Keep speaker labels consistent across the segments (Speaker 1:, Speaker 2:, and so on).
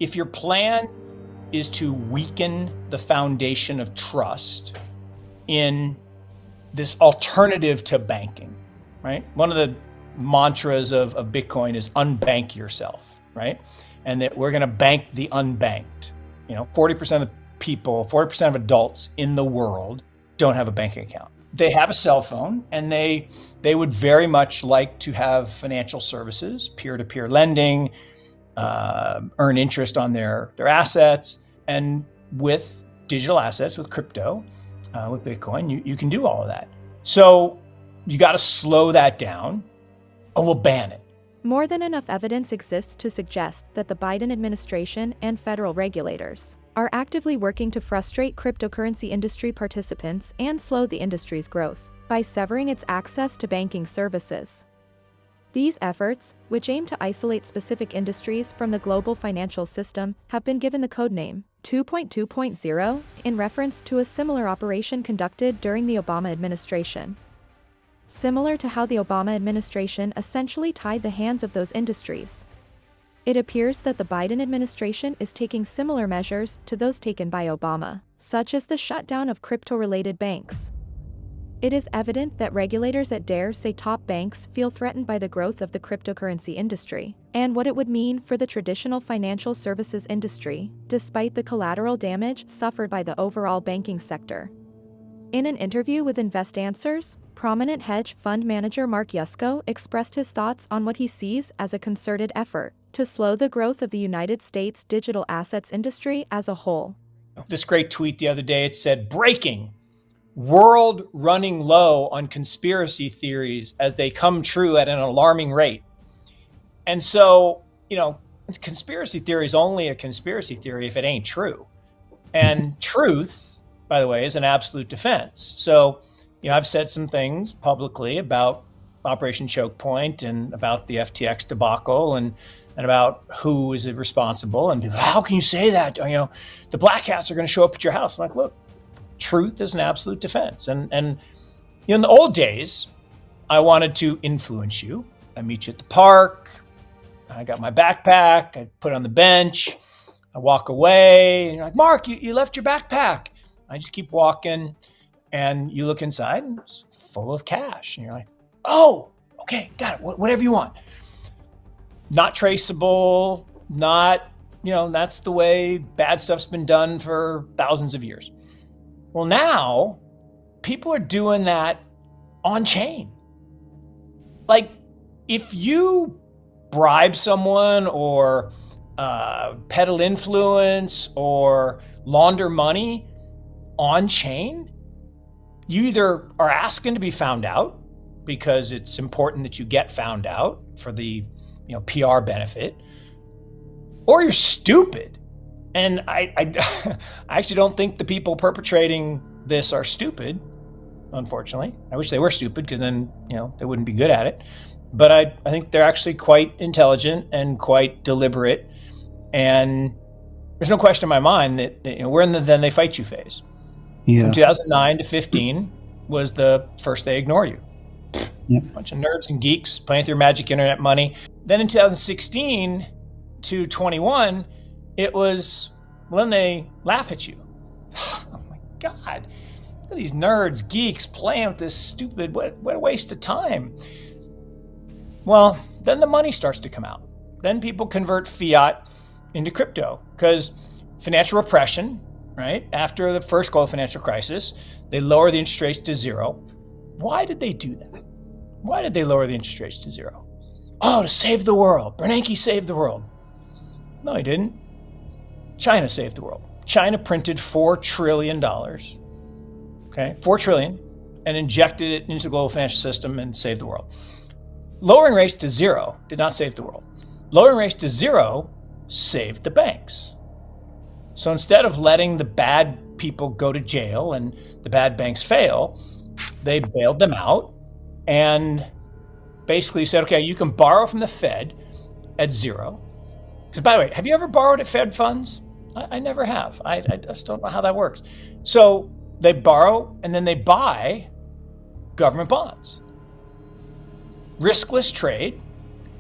Speaker 1: if your plan is to weaken the foundation of trust in this alternative to banking, right? One of the mantras of Bitcoin is unbank yourself, right? And that we're going to bank the unbanked. 40% of people, 40% of adults in the world don't have a banking account. They have a cell phone, and they would very much like to have financial services, peer-to-peer lending, earn interest on their assets. And with digital assets, with crypto, with Bitcoin, you can do all of that. So you got to slow that down, or we'll ban it.
Speaker 2: More than enough evidence exists to suggest that the Biden administration and federal regulators are actively working to frustrate cryptocurrency industry participants and slow the industry's growth by severing its access to banking services. These efforts, which aim to isolate specific industries from the global financial system, have been given the codename 2.2.0 in reference to a similar operation conducted during the Obama administration. Similar to how the Obama administration essentially tied the hands of those industries, it appears that the Biden administration is taking similar measures to those taken by Obama, such as the shutdown of crypto-related banks. It is evident that regulators at dare say top banks feel threatened by the growth of the cryptocurrency industry, and what it would mean for the traditional financial services industry, despite the collateral damage suffered by the overall banking sector. In an interview with Invest Answers, prominent hedge fund manager Mark Yusko expressed his thoughts on what he sees as a concerted effort to slow the growth of the United States digital assets industry as a whole.
Speaker 1: This great tweet the other day, it said, "Breaking. World running low on conspiracy theories as they come true at an alarming rate." And so, conspiracy theory is only a conspiracy theory if it ain't true. And truth, by the way, is an absolute defense. So, I've said some things publicly about Operation Choke Point and about the FTX debacle and about who is responsible. And people, how can you say that? The black hats are going to show up at your house. I'm like, look, truth is an absolute defense. And in the old days, I wanted to influence you. I meet you at the park. I got my backpack. I put it on the bench. I walk away. And you're like, Mark, you left your backpack. I just keep walking. And you look inside and it's full of cash. And you're like, oh, okay, got it. Whatever you want. Not traceable, not, that's the way bad stuff's been done for thousands of years. Well, now people are doing that on chain. Like, if you bribe someone or peddle influence or launder money on chain, you either are asking to be found out because it's important that you get found out for the PR benefit, or you're stupid. And I actually don't think the people perpetrating this are stupid, unfortunately. I wish they were stupid because then, they wouldn't be good at it. But I think they're actually quite intelligent and quite deliberate. And there's no question in my mind that we're in the then they fight you phase. Yeah. From 2009 to 15 was the first they ignore you. Yep. Bunch of nerds and geeks playing through magic internet money. Then in 2016 to 21, it was when they laugh at you. Oh my God. Look at these nerds, geeks playing with this stupid, what a waste of time. Well, then the money starts to come out. Then people convert fiat into crypto because financial repression, right? After the first global financial crisis, they lower the interest rates to zero. Why did they do that? Why did they lower the interest rates to zero? Oh, to save the world. Bernanke saved the world. No, he didn't. China saved the world. China printed $4 trillion, okay? $4 trillion, and injected it into the global financial system and saved the world. Lowering rates to zero did not save the world. Lowering rates to zero saved the banks. So instead of letting the bad people go to jail and the bad banks fail, they bailed them out and basically said, okay, you can borrow from the Fed at zero. Because by the way, have you ever borrowed at Fed funds? I never have. I just don't know how that works. So they borrow and then they buy government bonds. Riskless trade,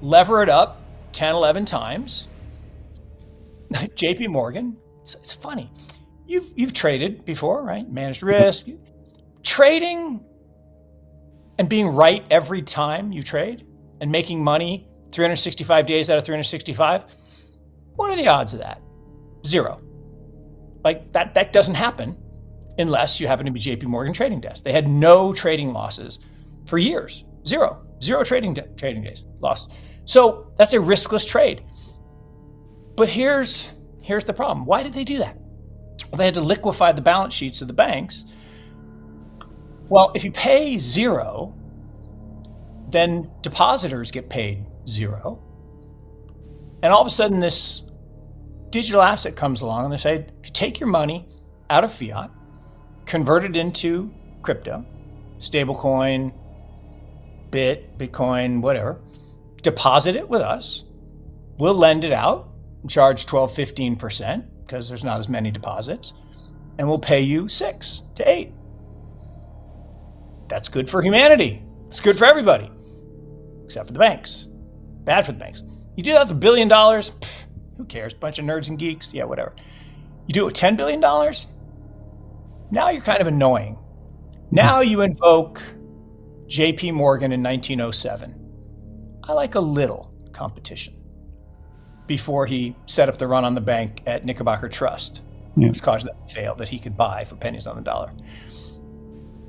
Speaker 1: lever it up 10, 11 times, JP Morgan, it's funny. You've traded before, right? Managed risk. Trading and being right every time you trade and making money 365 days out of 365, what are the odds of that? 0. Like that doesn't happen unless you happen to be JP Morgan trading desk. They had no trading losses for years. Zero trading days lost. So that's a riskless trade. But here's the problem. Why did they do that? Well, they had to liquefy the balance sheets of the banks. Well, if you pay 0, then depositors get paid 0. And all of a sudden this digital asset comes along and they say, if you take your money out of fiat, convert it into crypto, stablecoin, Bitcoin, whatever, deposit it with us, we'll lend it out, charge 12, 15% because there's not as many deposits, and we'll pay you 6 to 8. That's good for humanity. It's good for everybody, except for the banks. Bad for the banks. You do that with $1 billion, who cares? Bunch of nerds and geeks, yeah, whatever. You do it with $10 billion, now you're kind of annoying. Now you invoke JP Morgan in 1907. I like a little competition before he set up the run on the bank at Knickerbocker Trust, which caused that to fail that he could buy for pennies on the dollar.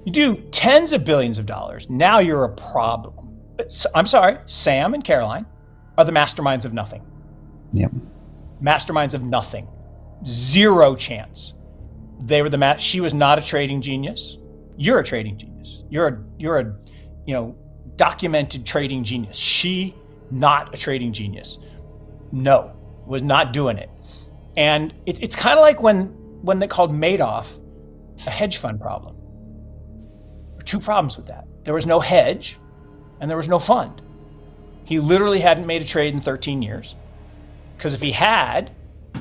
Speaker 1: You do tens of billions of dollars, now you're a problem. I'm sorry, Sam and Caroline are the masterminds of nothing.
Speaker 3: Yep.
Speaker 1: Masterminds of nothing. 0 chance. They were she was not a trading genius. You're a trading genius. You're a documented trading genius. She, not a trading genius. No, was not doing it. And it's kind of like when they called Madoff a hedge fund problem. There were 2 problems with that. There was no hedge and there was no fund. He literally hadn't made a trade in 13 years. Because if he had,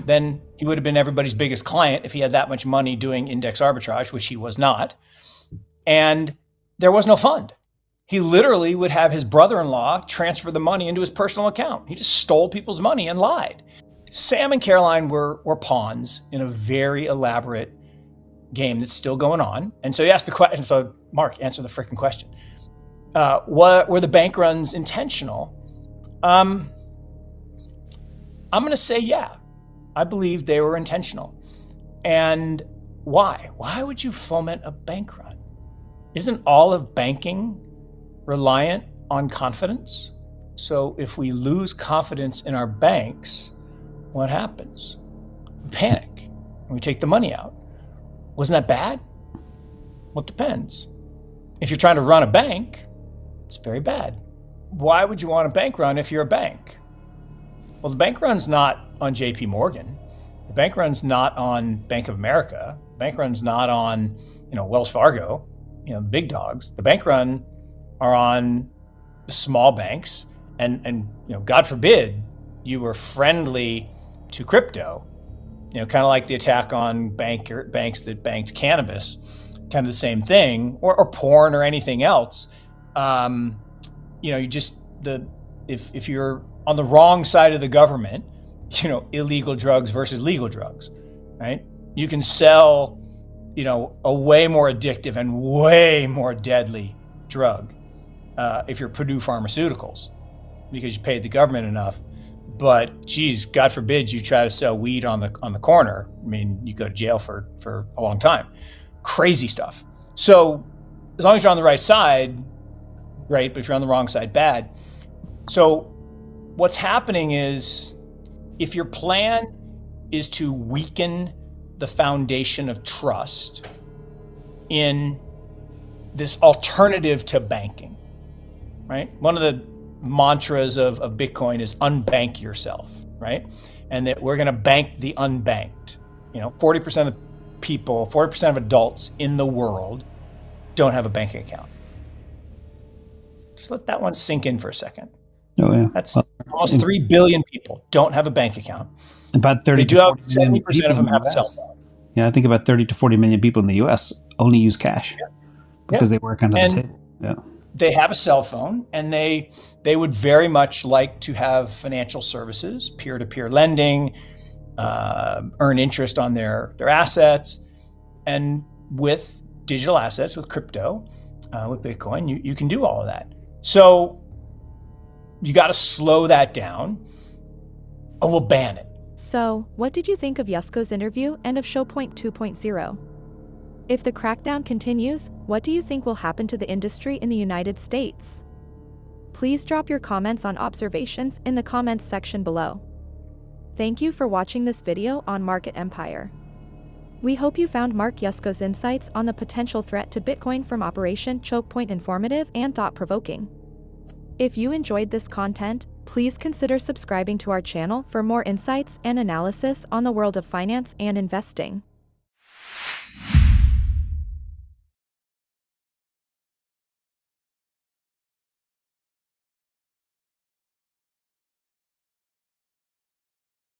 Speaker 1: then he would have been everybody's biggest client if he had that much money doing index arbitrage, which he was not. And there was no fund. He literally would have his brother-in-law transfer the money into his personal account. He just stole people's money and lied. Sam and Caroline were pawns in a very elaborate game that's still going on. And so he asked the question. So Mark, answer the freaking question. Were the bank runs intentional? I'm going to say, yeah, I believe they were intentional. And why? Why would you foment a bank run? Isn't all of banking reliant on confidence? So if we lose confidence in our banks, what happens? We panic and we take the money out. Wasn't that bad? Well, it depends. If you're trying to run a bank, it's very bad. Why would you want a bank run if you're a bank? Well, the bank run's not on JP Morgan. The bank run's not on Bank of America. The bank run's not on, Wells Fargo, the big dogs. The bank run are on the small banks. And God forbid you were friendly to crypto, kind of like the attack on banks that banked cannabis, kind of the same thing, or porn or anything else. If you're on the wrong side of the government, illegal drugs versus legal drugs, right? You can sell, a way more addictive and way more deadly drug if you're Purdue Pharmaceuticals, because you paid the government enough. But geez, God forbid you try to sell weed on the corner. I mean, you go to jail for a long time. Crazy stuff. So as long as you're on the right side, great, but if you're on the wrong side, bad. So what's happening is, if your plan is to weaken the foundation of trust in this alternative to banking, right? One of the mantras of Bitcoin is unbank yourself, right? And that we're going to bank the unbanked. 40% of people, 40% of adults in the world don't have a banking account. Just let that one sink in for a second.
Speaker 3: Oh, yeah.
Speaker 1: That's almost 3 billion people don't have a bank account.
Speaker 3: About 30 to 40 million
Speaker 1: 70% of them have a cell phone.
Speaker 3: Yeah, I think about 30 to 40 million people in the US only use cash because they work under the table. Yeah.
Speaker 1: They have a cell phone, and they would very much like to have financial services, peer-to-peer lending, earn interest on their assets. And with digital assets, with crypto, with Bitcoin, you can do all of that. So you got to slow that down, or we'll ban it.
Speaker 2: So, what did you think of Yusko's interview and of ShowPoint 2.0? If the crackdown continues, what do you think will happen to the industry in the United States? Please drop your comments on observations in the comments section below. Thank you for watching this video on Market Empire. We hope you found Mark Yusko's insights on the potential threat to Bitcoin from Operation Chokepoint informative and thought-provoking. If you enjoyed this content, please consider subscribing to our channel for more insights and analysis on the world of finance and investing.